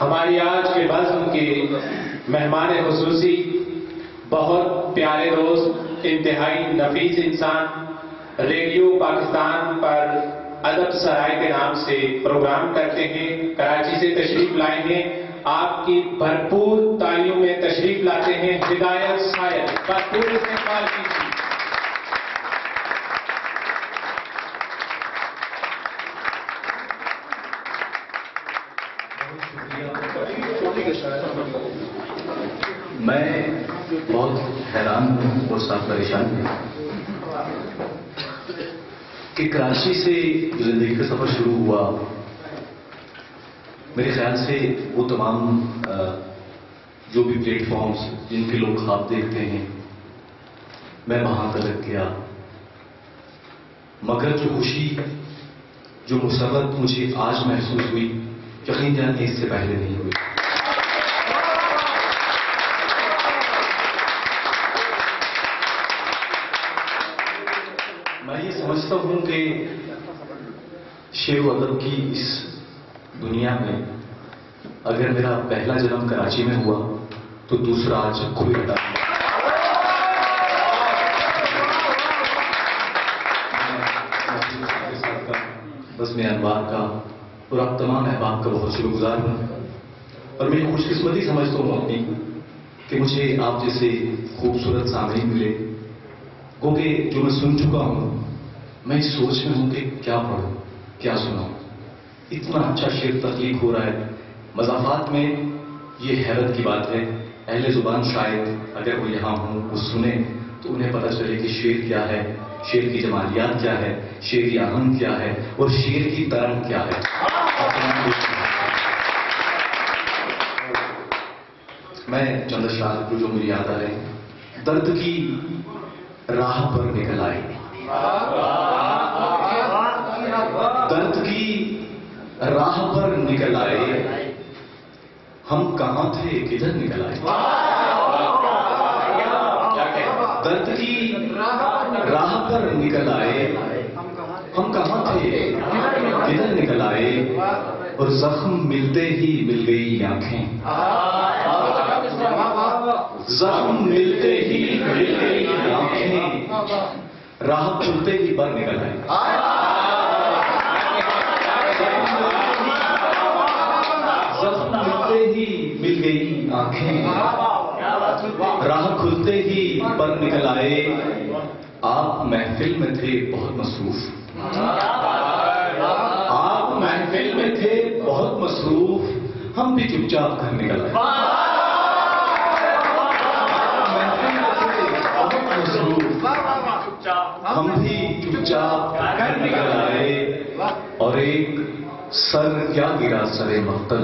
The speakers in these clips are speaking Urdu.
ہماری آج کے بزم کے مہمان خصوصی بہت پیارے دوست، انتہائی نفیس انسان، ریڈیو پاکستان پر ادب سرائے کے نام سے پروگرام کرتے ہیں، کراچی سے تشریف لائے ہیں، آپ کی بھرپور تالیوں میں تشریف لاتے ہیں ہدایت سائد، بھرپور استقبال کیجیے۔ میں بہت حیران ہوں اور ساتھ پریشان ہوں کہ کراچی سے زندگی کا سفر شروع ہوا، میرے خیال سے وہ تمام جو بھی پلیٹ فارمز جن کے لوگ خواب دیکھتے ہیں میں وہاں تلک گیا، مگر جو خوشی، جو مسرت مجھے آج محسوس ہوئی یقیناً اس سے پہلے نہیں ہوئی۔ میں یہ سمجھتا ہوں کہ شعر و ادب کی اس دنیا میں اگر میرا پہلا جنم کراچی میں ہوا تو دوسرا آج کوئٹہ۔ بس میں انوار کا اور آپ تمام احباب کا بہت شکر گزار ہوں، اور میں خوش قسمتی سمجھتا ہوں اپنی کہ مجھے آپ جیسے خوبصورت سامعین ملے، کیونکہ جو میں سن چکا ہوں میں اس سوچ میں ہوں کہ کیا پڑھوں کیا سناؤں۔ اتنا اچھا شعر تخلیق ہو رہا ہے، مضافات میں یہ حیرت کی بات ہے۔ اہل زبان شاید اگر وہ یہاں ہوں وہ سنیں تو انہیں پتہ چلے کہ شعر کیا ہے، شعر کی جمالیات کیا ہے، شعر کی آہنگ کیا ہے اور شعر کی ترنگ کیا ہے۔ میں چند اشعار جو مجھے یاد آ رہے ہیں۔ درد کی راہ پر نکل آئے، درد کی راہ پر نکل آئے، ہم کہاں تھے کدھر نکل آئے۔ درد کی راہ پر نکل آئے، ہم کہاں تھے کدھر نکل آئے، اور زخم ملتے ہی مل گئی آنکھیں، زخم ملتے ہی مل گئی آنکھیں، راہ کھلتے ہی پر نکل آئے۔ زخم ملتے ہی مل گئی آنکھیں، راہ کھلتے ہی پر نکل آئے، آپ محفل میں تھے بہت مصروف، آپ محفل میں تھے بہت مصروف، ہم بھی چپ چاپ گھر نکل آئے۔ ہم بھی چپ چاپ گھر نکل آئے، اور ایک سر کیا گرا سر مقتل،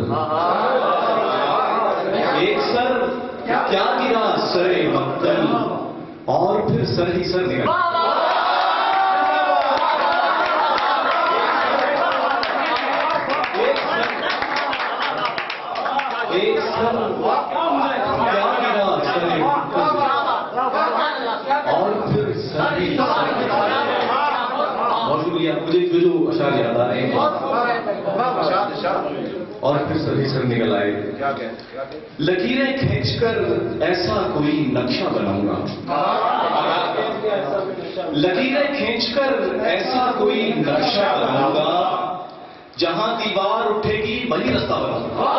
ایک سر کیا گرا سر مقتل، اور پھر سر ہی سر نکل ایک سر کیا گرا سر مقتل، اور پھر سر ہی سر نکل۔ بہت شکریہ، مجھے جو اشعار یاد آ رہے ہیں، اور پھر سر ہی سر نکل آئے۔ لکیریں کھینچ کر ایسا کوئی نقشہ بناؤں گا، لکیریں کھینچ کر ایسا کوئی نقشہ بناؤں گا، جہاں دیوار اٹھے گی وہی رستہ بناؤں گا۔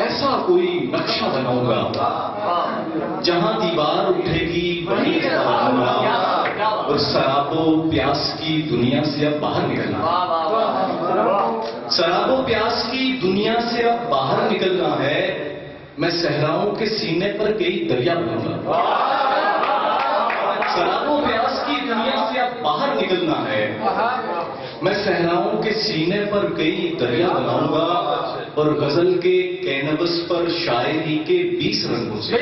ایسا کوئی نقشہ بناؤں گا، جہاں دیوار اٹھے گی وہی رستہ بناؤں گا، اور شراب و پیاس کی دنیا سے اب باہر نکلنا، شراب و پیاس کی دنیا سے اب باہر نکلنا ہے، میں صحراؤں کے سینے پر کئی دریا بناؤں گا۔ شراب و پیاس کی دنیا سے اب باہر نکلنا ہے، میں صحراؤں کے سینے پر کئی دریا بناؤں گا، اور غزل کے کینوس پر شاعری کے 20 رنگوں سے،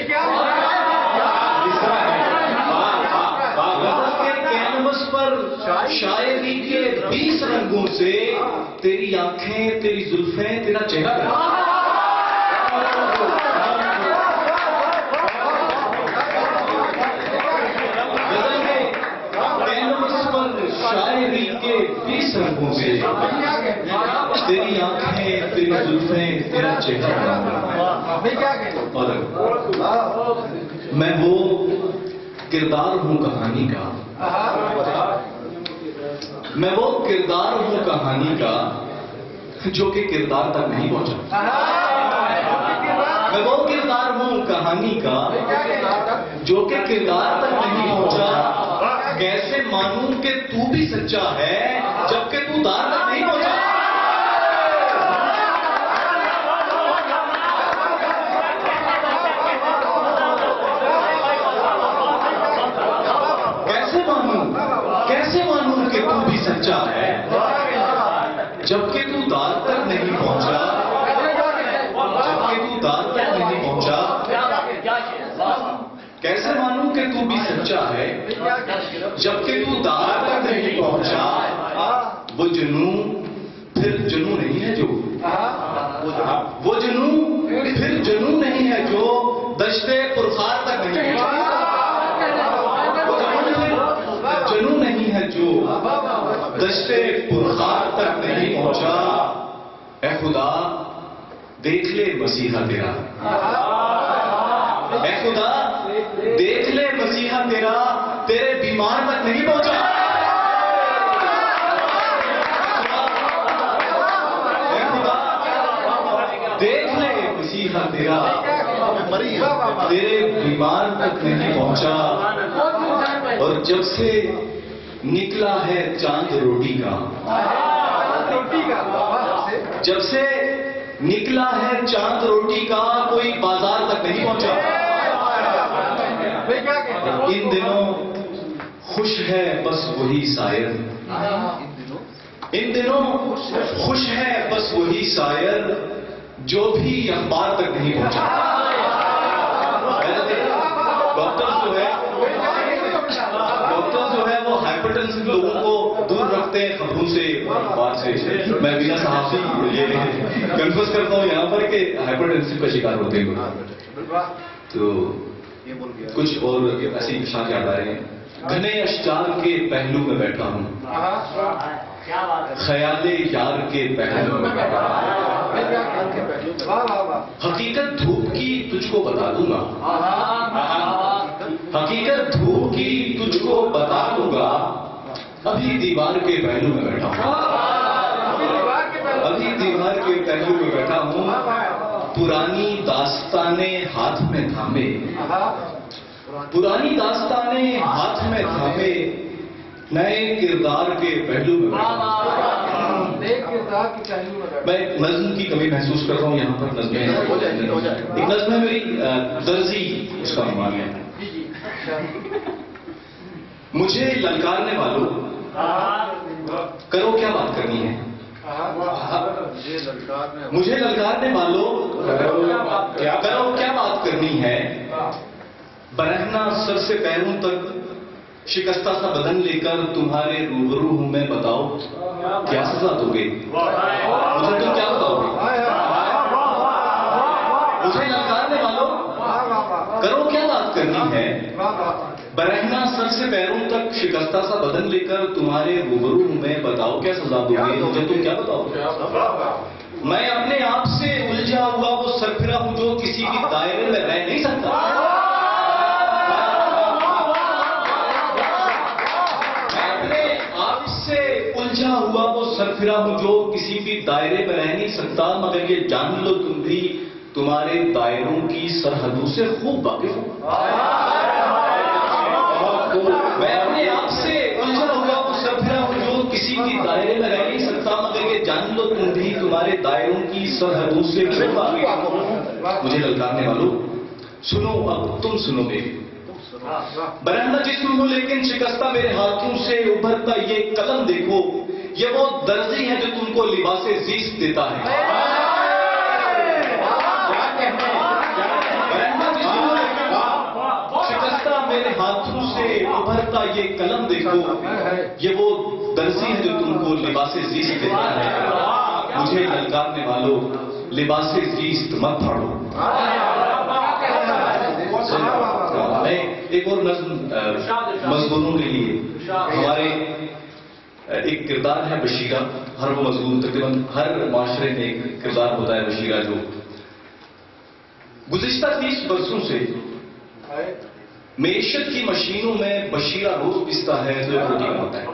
غزل کے کینوس پر شاعری کے 20 رنگوں سے، تیری آنکھیں، تیری زلفیں، تیرا چہرہ، غزل کے کینوس پر شاعری کے کے 20 رنگوں سے تیری آنکھیں، تیری زلفیں، تیرا چہرہ اور میں وہ کردار ہوں کہانی کا، میں وہ کردار ہوں کہانی کا جو کہ کردار تک نہیں پہنچا، میں وہ کردار ہوں کہانی کا جو کہ کردار تک نہیں پہنچا، کیسے مانوں کہ تو بھی سچا ہے جبکہ تو دار تک نہیں پہنچا، کیسے مانوں کہ تو بھی سچا ہے جبکہ تو دار تک نہیں پہنچا، جبکہ تو دار تک نہیں پہنچا، کیسے مانوں کہ تو بھی سچا ہے جبکہ تو دار تک نہیں پہنچا، وہ جنوں پھر جنوں نہیں ہے جو، وہ جنوں پھر جنوں نہیں ہے جو دشتے پرخار تک نہیں پہنچا، جنوں نہیں ہے جو دشتے پرخار تک نہیں پہنچا، اے خدا دیکھ لے مسیحا تیرا، اے خدا دیکھ لے مسیحا تیرا، تیرے بیمار تک نہیں پہنچا، اے خدا دیکھ لے مسیحا تیرا، تیرے بیمار تک نہیں پہنچا، اور جب سے نکلا ہے چاند روٹی کا، جب سے نکلا ہے چاند روٹی کا کوئی بازار تک نہیں پہنچا، ان دنوں خوش ہے بس وہی شاعر، ان دنوں خوش ہے بس وہی شاعر جو بھی اخبار تک نہیں پہنچا، ڈاکٹر جو ہے وہ ہائپرٹینشن لوگوں کو دور رکھتے ہیں خبروں سے، اخبار سے، میں بنا صحافی یہ کنفرس کرتا ہوں یہاں پر کہ ہائپرٹینشن کا شکار ہوتے ہیں لوگ، تو کچھ اور ایسی اشعار یاد آ رہے ہیں، گھنے اشجار کے پہلو میں بیٹھا ہوں، خیال یار کے پہلو میں بیٹھا ہوں، حقیقت دھوپ کی تجھ کو بتا دوں گا، حقیقت دھوپ کی تجھ کو بتا دوں گا، ابھی دیوار کے پہلو میں بیٹھا ہوں، ابھی دیوار کے پہلو میں بیٹھا ہوں، پرانی داستانیں ہاتھ میں تھامے، پرانی داستانیں ہاتھ میں تھامے، نئے کردار کے پہلو میں بیٹھا ہوں، میں نظم کی کمی محسوس کر رہا ہوں یہاں پر، نظمیں ایک نظم ہے میری درزی، اس کا عنوان ہے مجھے للکارنے والوں کرو کیا بات کرنی ہے، مجھے للکارنے والوں کرو کیا بات کرنی ہے، برہنہ سر سے پیروں تک شکستہ سا بدن لے کر تمہارے روبرو ہوں میں، بتاؤ کیا سزا دو گے، مجھے تم کیا بتاؤ گے، مجھے للکارنے والوں کرو کیا بات کرنی ہے، برہنہ سر سے پیروں تک شکستہ سا بدن لے کر تمہارے روبرو ہوں میں، بتاؤ کیا سزا دو گے، مجھے تم کیا بتاؤ گے، میں اپنے آپ سے الجھا ہوا وہ سرفرا ہوں جو کسی بھی دائرے میں رہ نہیں سکتا، الجھا ہوا وہ سرفرا ہوں جو کسی بھی دائرے میں رہ نہیں سکتا، مگر یہ جان لو تم بھی تمہارے دائروں کی سرحدوں سے خوب واقف ہوں، میں اپنے آپ سے الجھا ہوا وہ سرفرا ہوں جو کسی بھی دائرے میں رہ نہیں سکتا، مگر یہ جان لو تم بھی تمہارے دائروں کی سرحدوں سے خوب واقف ہوں، مجھے للکارنے والوں سنو اب تم سنو میری، برہنہ جسم ہوں لیکن شکستہ میرے ہاتھوں سے ابھرتا یہ قلم دیکھو، یہ وہ درزی ہے جو تم کو لباس زیست دیتا ہے، برہنہ جسم ہوں لیکن شکستہ میرے ہاتھوں سے ابھرتا یہ قلم دیکھو، یہ وہ درزی ہے جو تم کو لباس زیست دیتا ہے، مجھے للکارنے والوں لباس زیست مت پھاڑو، ایک اور نظم مزدوروں کے لیے، ہمارے ایک کردار ہے بشیرہ. ہر وہ مظلوم تقریباً ہر معاشرے میں ایک کردار ہوتا ہے بشیرہ. جو گزشتہ 30 برسوں سے معیشت کی مشینوں میں بشیرہ روز پستا ہے تو روٹی کماتا ہے.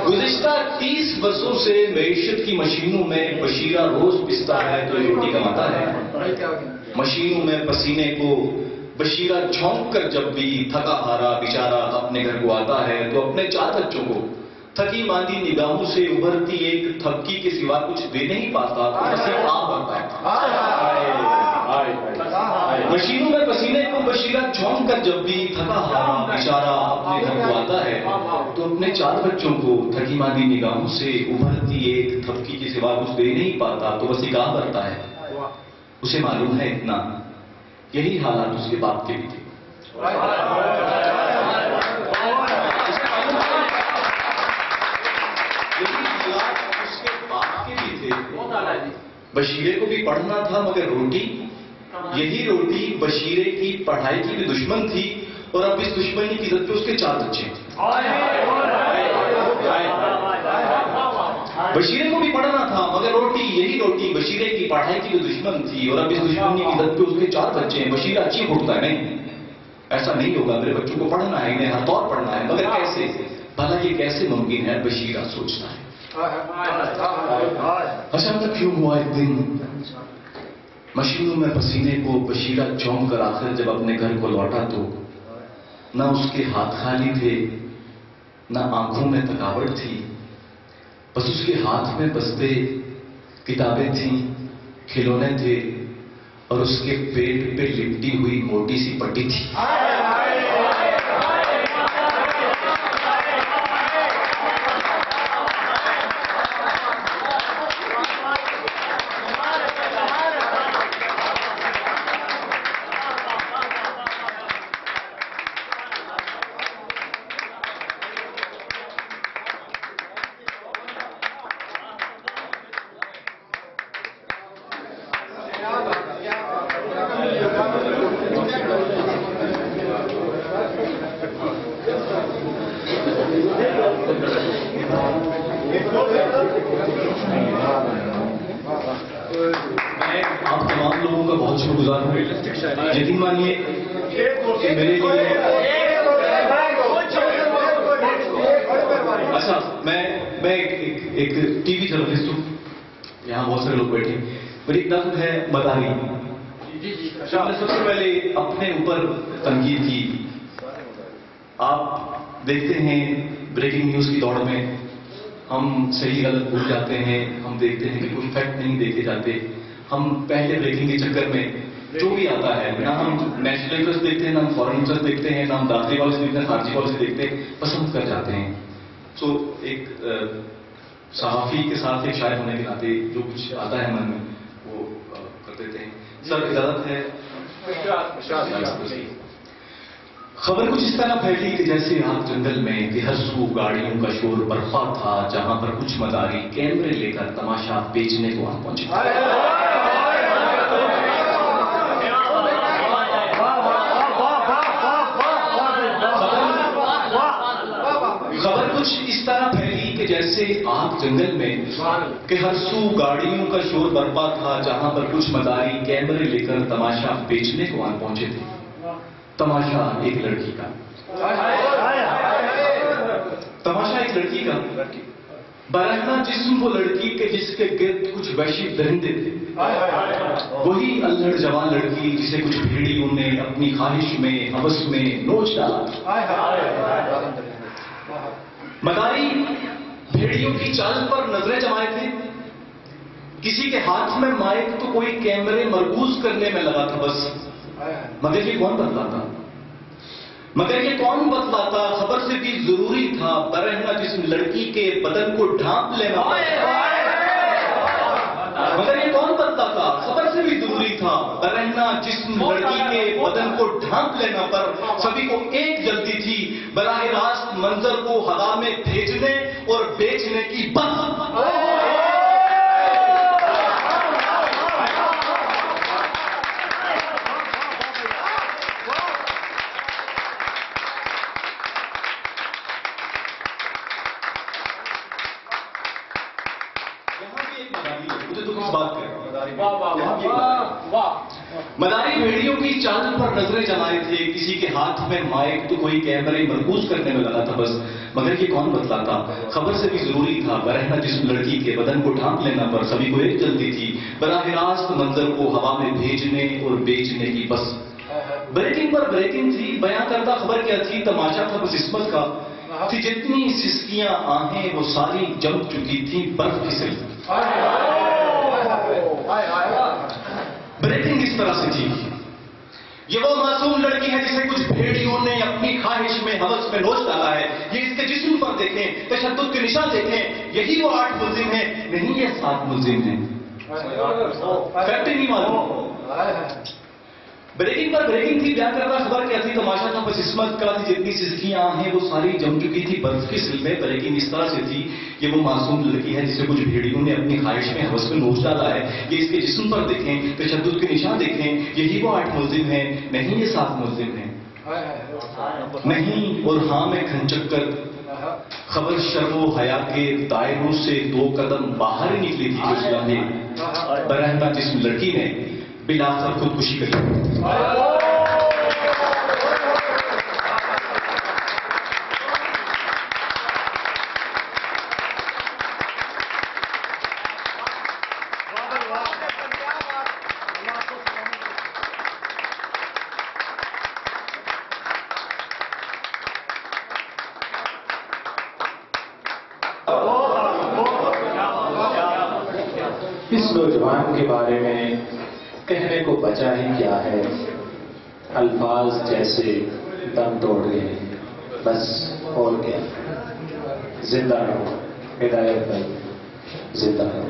گزشتہ 30 برسوں سے معیشت کی مشینوں میں بشیرہ روز پستا ہے تو روٹی کماتا ہے. مشینوں میں پسینے کو بشیرہ جھونک کر جب بھی تھکا ہارا بیچارہ اپنے گھر کو آتا ہے تو اپنے 4 بچوں کو تھکی ماندی نگاہوں سے ابھرتی ایک تھپکی کے سوا کچھ دے نہیں پاتا تو بس ایک آم بنتا ہے. مشینوں میں پسینے کو بشیرہ جھونک کر جب بھی تھکا ہارا بیچارہ اپنے گھر کو آتا ہے تو اپنے 4 بچوں کو تھکی ماندی نگاہوں سے ابھرتی ایک تھپکی کے سوا کچھ دے نہیں پاتا تو بس ایک آم بنتا ہے. اسے معلوم ہے اتنا یہی حالات اس کے باپ کے بھی تھے. اس کے باپ کے بھی تھے. بشیرے کو بھی پڑھنا تھا مگر روٹی, یہی روٹی بشیرے کی پڑھائی کی بھی دشمن تھی اور اب اس دشمنی کی عزت پہ اس کے 4 بچے تھے. بشیرے کو بھی پڑھنا تھا مگر روٹی, یہی روٹی بشیرے کی پڑھائی کی بھی دشمن تھی اور اب اس دشمنی کی عزت پہ اس کے 4 بچے ہیں. بشیرہ اچھی اٹھتا ہے نہیں, ایسا نہیں ہوگا, میرے بچوں کو پڑھنا ہے, انہیں ہر طور پڑھنا ہے, مگر کیسے, بھلا یہ کیسے ممکن ہے؟ بشیرہ سوچتا ہے. اچانک کیوں ہوا ایک دن مشینوں میں پسینے کو بشیرہ چونک کر آخر جب اپنے گھر کو لوٹا تو نہ اس کے ہاتھ خالی تھے نہ آنکھوں میں تھکاوٹ تھی, بس اس کے ہاتھ میں بستے کتابیں تھیں, کھلونے تھے اور اس کے پیٹ پہ لپٹی ہوئی موٹی سی پٹی تھی. میں آپ تمام لوگوں کا بہت شکر گزار ہوں. یقین مانیے کہ میرے لیے اچھا میں ایک ٹی وی جرنلسٹ ہوں, یہاں بہت سارے لوگ بیٹھے. میری ایک نظم ہے مداری. میں نے سب سے پہلے اپنے اوپر تنقید کی. آپ دیکھتے ہیں بریکنگ نیوز کی دوڑ میں ہم صحیح غلط بھول جاتے ہیں, ہم دیکھتے ہیں کہ کوئی فیکٹ نہیں دیکھے جاتے. ہم پہلے بریکنگ کے چکر میں جو بھی آتا ہے نہ ہم نیشنل انٹرسٹ دیکھتے ہیں, نہ ہم فورن انٹرسٹ دیکھتے ہیں, نہ ہم داخلی پالیسی دیکھتے ہیں, خارجی پالیسی دیکھتے ہیں, پسند کر جاتے ہیں. سو ایک صحافی کے ساتھ ایک شاعر ہونے کے ناطے جو کچھ آتا ہے من میں وہ کر دیتے ہیں. سر اجازت ہے؟ خبر کچھ اس طرح پھیلی کہ جیسے آگ جنگل میں کہ ہر سو گاڑیوں کا شور برپا تھا, جہاں پر کچھ مداری کیمرے لے کر تماشا بیچنے کو آ پہنچے. خبر کچھ اس طرح پھیلی کہ جیسے آگ جنگل میں کہ ہر سو گاڑیوں کا شور برپا تھا, جہاں پر کچھ مداری کیمرے لے کر تماشا بیچنے کو آ پہنچے تھے. تماشا ایک لڑکی کا, تماشا ایک لڑکی کا, برہنہ جسم وہ لڑکی کے جس کے گرد کچھ وحشی درندے تھے. وہی الہڑ جوان لڑکی جسے کچھ بھیڑیوں نے اپنی خواہش میں ہوس میں نوچ ڈالا. مداری بھیڑیوں کی چال پر نظریں جمائے تھے. کسی کے ہاتھ میں مائک تو کوئی کیمرے مرکوز کرنے میں لگا تھا بس. مگر یہ کون بتلاتا, مگر یہ کون بتلاتا, خبر سے بھی ضروری تھا برہنہ جسم لڑکی کے بدن کو ڈھانپ لینا. مگر یہ کون بتلاتا, خبر سے بھی ضروری تھا برہنہ جسم لڑکی کے بدن کو ڈھانپ لینا. پر سبھی کو ایک جلدی تھی براہ راست منظر کو ہوا میں بھیجنے اور بیچنے کی. بس مجھے تو کس بات کا مداری بھیڑیوں کی چال پر نظریں جمائے تھے، کسی کے ہاتھ میں مائک تو کوئی کیمرے مرکوز کرنے میں لگا تھا بس، مگر یہ کون بتلاتا؟ خبر سے بھی ضروری تھا برہنہ جسم لڑکی کے بدن کو ڈھانپ لینا، پر سبھی کو ایک جلدی تھی براہ راست منظر کو ہوا میں بھیجنے اور بیچنے کی بس۔ بریکنگ پر بریکنگ تھی، بیان کردہ خبر کیا تھی؟ تماشا تھا بس عصمت کا، تھی جتنی سسکیاں آہیں وہ ساری جم چکی تھی برف کی سلف۔ بریکنگ اس طرح سے تھی، یہ وہ معصوم لڑکی ہے جسے کچھ بھیڑیوں نے اپنی خواہش میں ہوس میں نوچ ڈالا ہے، یہ اس کے جسم پر دیکھیں، تشدد کے نشان دیکھیں، یہی وہ 8 ملزم ہیں، نہیں یہ 7 ملزم ہیں۔ فیکٹ ہی نہیں معلوم۔ بریکنگ پر بریکنگ تھی، بیان کردہ خبر کیا تھی؟ تماشا تھا بس عصمت کا، تھی جتنی سسکیاں ہیں وہ ساری جم چکی تھی برف کی سلف میں۔ بریکنگ اس طرح سے تھی، یہ وہ معصوم لڑکی ہے جسے کچھ بھیڑیوں نے اپنی خواہش میں ہوس میں نوچ ڈالا ہے، یہ اس کے جسم پر دیکھیں، تشدد کے نشان دیکھیں، یہی وہ 8 ملزم ہیں، نہیں یہ 7 ملزم ہیں۔ نہیں اور ہاں میں کھنچک کر خبر شرم و حیا کے دائروں سے 2 قدم باہر ہی نکلی تھی اس لمحے برہنہ جسم لڑکی نے بلاخر خودکشی کر لی۔ اس نوجوان کے بارے میں کہنے کو بچا ہی کیا ہے، الفاظ جیسے دم توڑ گئے، بس اور کیا۔ زندہ رہو ہدایت بھائی، زندہ رہو۔